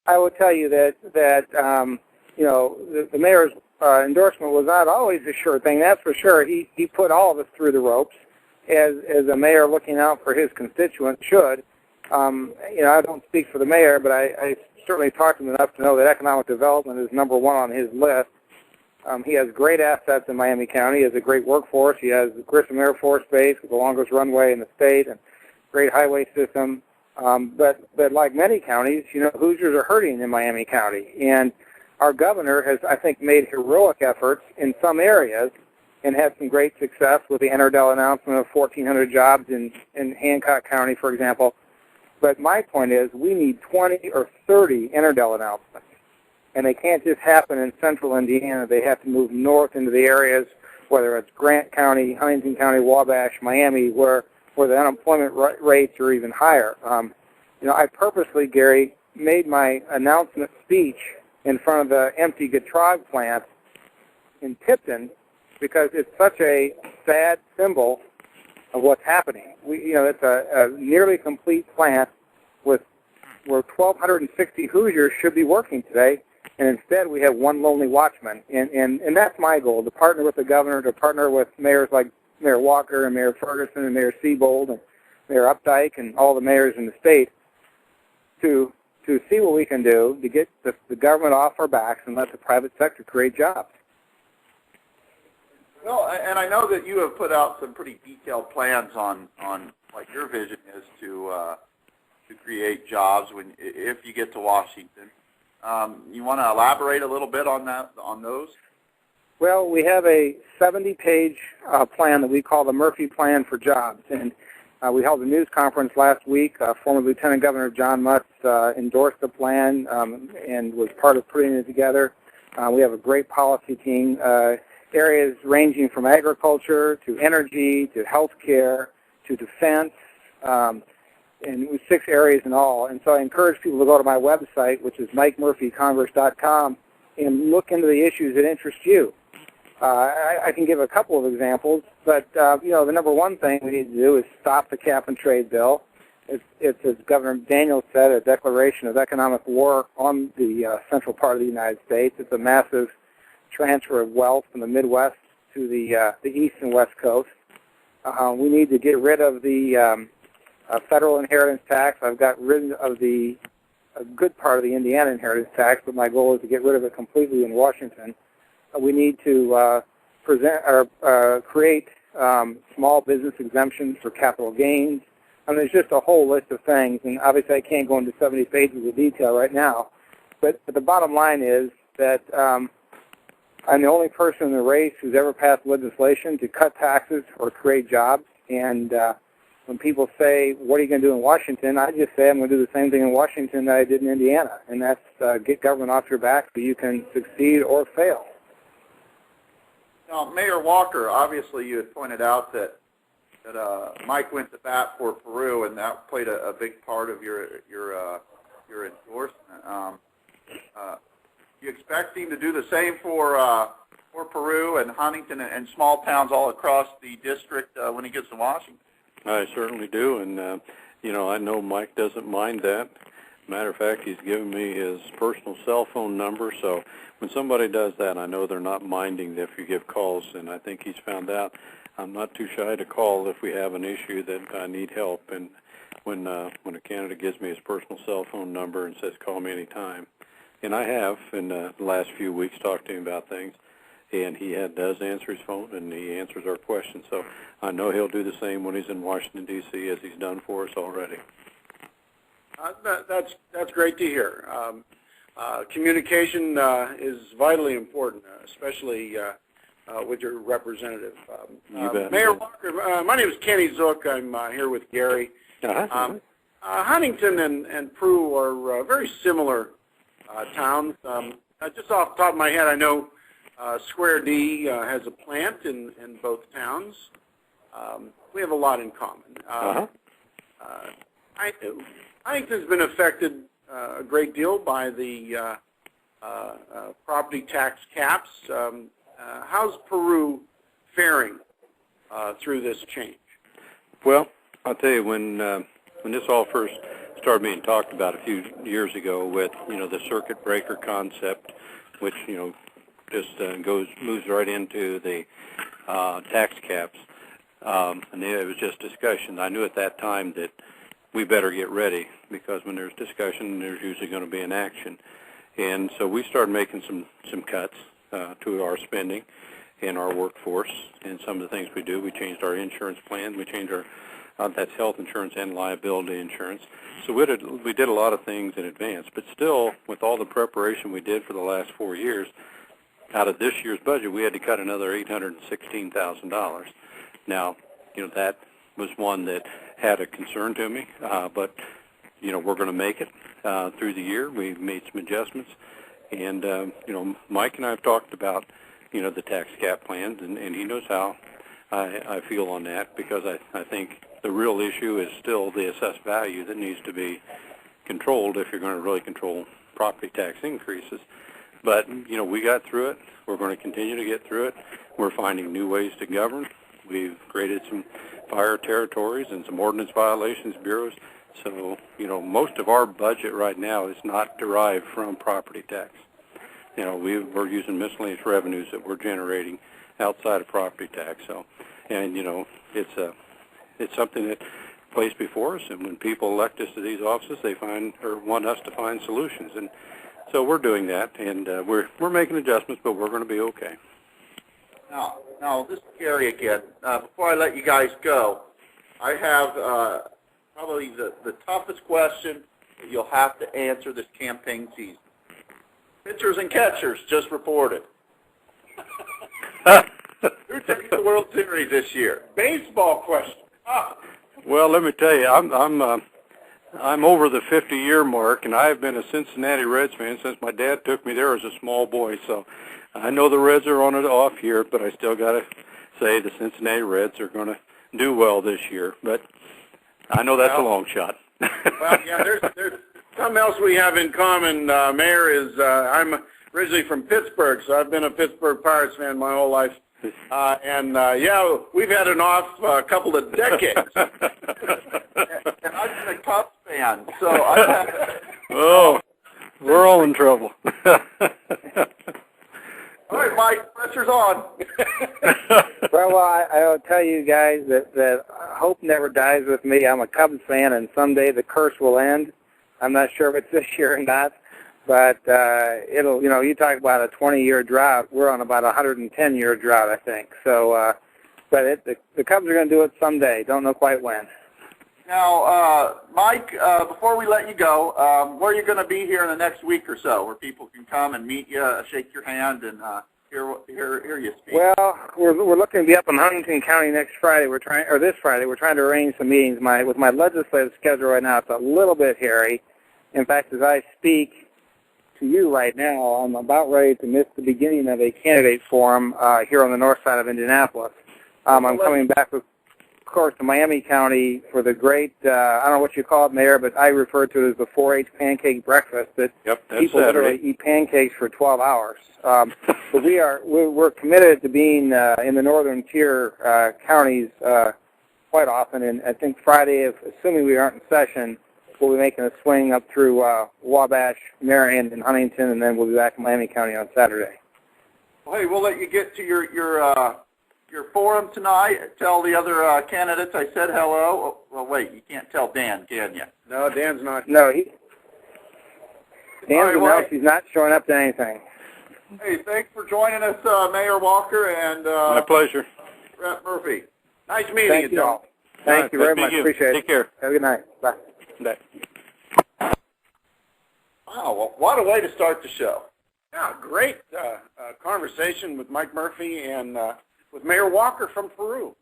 I will tell you that the mayor's endorsement was not always a sure thing. That's for sure. He put all of us through the ropes, as a mayor looking out for his constituents should. I don't speak for the mayor, but I certainly talked to him enough to know that economic development is number one on his list. He has great assets in Miami County. He has a great workforce. He has the Grissom Air Force Base with the longest runway in the state and great highway system. But like many counties, Hoosiers are hurting in Miami County. And our governor has, I think, made heroic efforts in some areas and had some great success with the Enerdell announcement of 1,400 jobs in Hancock County, for example. But my point is we need 20 or 30 Enerdell announcements. And they can't just happen in central Indiana. They have to move north into the areas, whether it's Grant County, Huntington County, Wabash, Miami, where the unemployment rates are even higher. I purposely, Gary, made my announcement speech in front of the empty Getrag plant in Tipton because it's such a sad symbol of what's happening. It's a nearly complete plant where 1,260 Hoosiers should be working today. And instead, we have one lonely watchman. And that's my goal, to partner with the governor, to partner with mayors like Mayor Walker and Mayor Ferguson and Mayor Siebold and Mayor Updike and all the mayors in the state to see what we can do to get the government off our backs and let the private sector create jobs. Well, and I know that you have put out some pretty detailed plans on what your vision is to create jobs if you get to Washington. You want to elaborate a little bit on those? Well, we have a 70-page plan that we call the Murphy Plan for Jobs, and we held a news conference last week. Former Lieutenant Governor John Mutz endorsed the plan and was part of putting it together. We have a great policy team, areas ranging from agriculture to energy to healthcare to defense, and 6 areas in all. And so I encourage people to go to my website, which is MikeMurphyCongress.com, and look into the issues that interest you. I can give a couple of examples, but the number one thing we need to do is stop the cap-and-trade bill. It's, as Governor Daniels said, a declaration of economic war on the central part of the United States. It's a massive transfer of wealth from the Midwest to the East and West Coast. We need to get rid of the federal inheritance tax. I've got rid of a good part of the Indiana inheritance tax, but my goal is to get rid of it completely in Washington. We need to create small business exemptions for capital gains. I mean, there's just a whole list of things, and obviously I can't go into 70 pages of detail right now. But the bottom line is that I'm the only person in the race who's ever passed legislation to cut taxes or create jobs. And when people say, what are you going to do in Washington, I just say I'm going to do the same thing in Washington that I did in Indiana, and that's get government off your back so you can succeed or fail. Now, Mayor Walker, obviously you had pointed out that Mike went to bat for Peru, and that played a big part of your endorsement. You expect him to do the same for Peru and Huntington and small towns all across the district when he gets to Washington? I certainly do, and I know Mike doesn't mind that. Matter of fact, he's given me his personal cell phone number, so when somebody does that, I know they're not minding if you give calls, and I think he's found out I'm not too shy to call if we have an issue that I need help. And when a candidate gives me his personal cell phone number and says, call me anytime, and I have in the last few weeks talked to him about things, and he does answer his phone, and he answers our questions. So I know he'll do the same when he's in Washington, D.C., as he's done for us already. That's great to hear. Communication is vitally important, especially with your representative. You bet. Mayor Walker, my name is Kenny Zook. I'm here with Gary. Huntington and Peru are very similar towns. Just off the top of my head, I know Square D has a plant in both towns. We have a lot in common. Huntington's been affected a great deal by the property tax caps. How's Peru faring through this change? Well, I'll tell you, when this all first started being talked about a few years ago with, the circuit breaker concept, which, just moves right into the tax caps. And it was just discussion. I knew at that time that we better get ready, because when there's discussion, there's usually going to be an action. And so we started making some cuts to our spending and our workforce and some of the things we do. We changed our insurance plan. We changed our that's health insurance and liability insurance. So we did a lot of things in advance. But still, with all the preparation we did for the last 4 years, out of this year's budget, we had to cut another $816,000. Now, that was one that had a concern to me, but, we're going to make it through the year. We've made some adjustments. And, Mike and I have talked about, the tax cap plans, and he knows how I feel on that, because I think the real issue is still the assessed value that needs to be controlled if you're going to really control property tax increases. But, we got through it. We're going to continue to get through it. We're finding new ways to govern. We've created some fire territories and some ordinance violations bureaus. So, most of our budget right now is not derived from property tax. We're using miscellaneous revenues that we're generating outside of property tax. So, and, it's something that plays before us, and when people elect us to these offices, they want us to find solutions. And so we're doing that, and we're making adjustments, but we're going to be okay. Now, this is Gary again. Before I let you guys go, I have probably the toughest question that you'll have to answer this campaign season. Pitchers and catchers just reported. Who takes the World Series this year? Baseball question. Well, let me tell you, I'm over the 50-year mark, and I've been a Cincinnati Reds fan since my dad took me there as a small boy. So I know the Reds are on an off year, but I still got to say the Cincinnati Reds are going to do well this year. But I know that's a long shot. Well, yeah, there's something else we have in common, Mayor, is I'm originally from Pittsburgh, so I've been a Pittsburgh Pirates fan my whole life. Yeah, we've had an off couple of decades. And I've been a Cubs fan, so I've had... Oh, we're all in trouble. All right, Mike, pressure's on. Well, I'll tell you guys that hope never dies with me. I'm a Cubs fan, and someday the curse will end. I'm not sure if it's this year or not, but it'll, you talk about a 20-year drought. We're on about a 110-year drought, I think. So, but the Cubs are going to do it someday. Don't know quite when. Now, Mike, before we let you go, where are you going to be here in the next week or so, where people can come and meet you, shake your hand, and hear you speak? Well, we're looking to be up in Huntington County next Friday. This Friday. We're trying to arrange some meetings. With my legislative schedule right now, it's a little bit hairy. In fact, as I speak to you right now, I'm about ready to miss the beginning of a candidate forum here on the north side of Indianapolis. I'm coming back, of course, to Miami County for the great, I don't know what you call it, Mayor, but I refer to it as the 4-H pancake breakfast that people literally eat pancakes for 12 hours. But we're committed to being in the northern tier counties quite often, and I think Friday, assuming we aren't in session, we'll be making a swing up through Wabash, Marion, and Huntington, and then we'll be back in Miami County on Saturday. Well, hey, we'll let you get to your forum tonight. Tell the other candidates I said hello. Oh, well, wait, you can't tell Dan, can you? No, Dan's not. No, Dan's announced he's not showing up to anything. Hey, thanks for joining us, Mayor Walker and my pleasure. Rep Murphy. Nice meeting Thank you all. Thank you very much. Appreciate it. Take care. Have a good night. Bye. Bye. Wow, well, what a way to start the show. Yeah, great conversation with Mike Murphy and with Mayor Walker from Peru.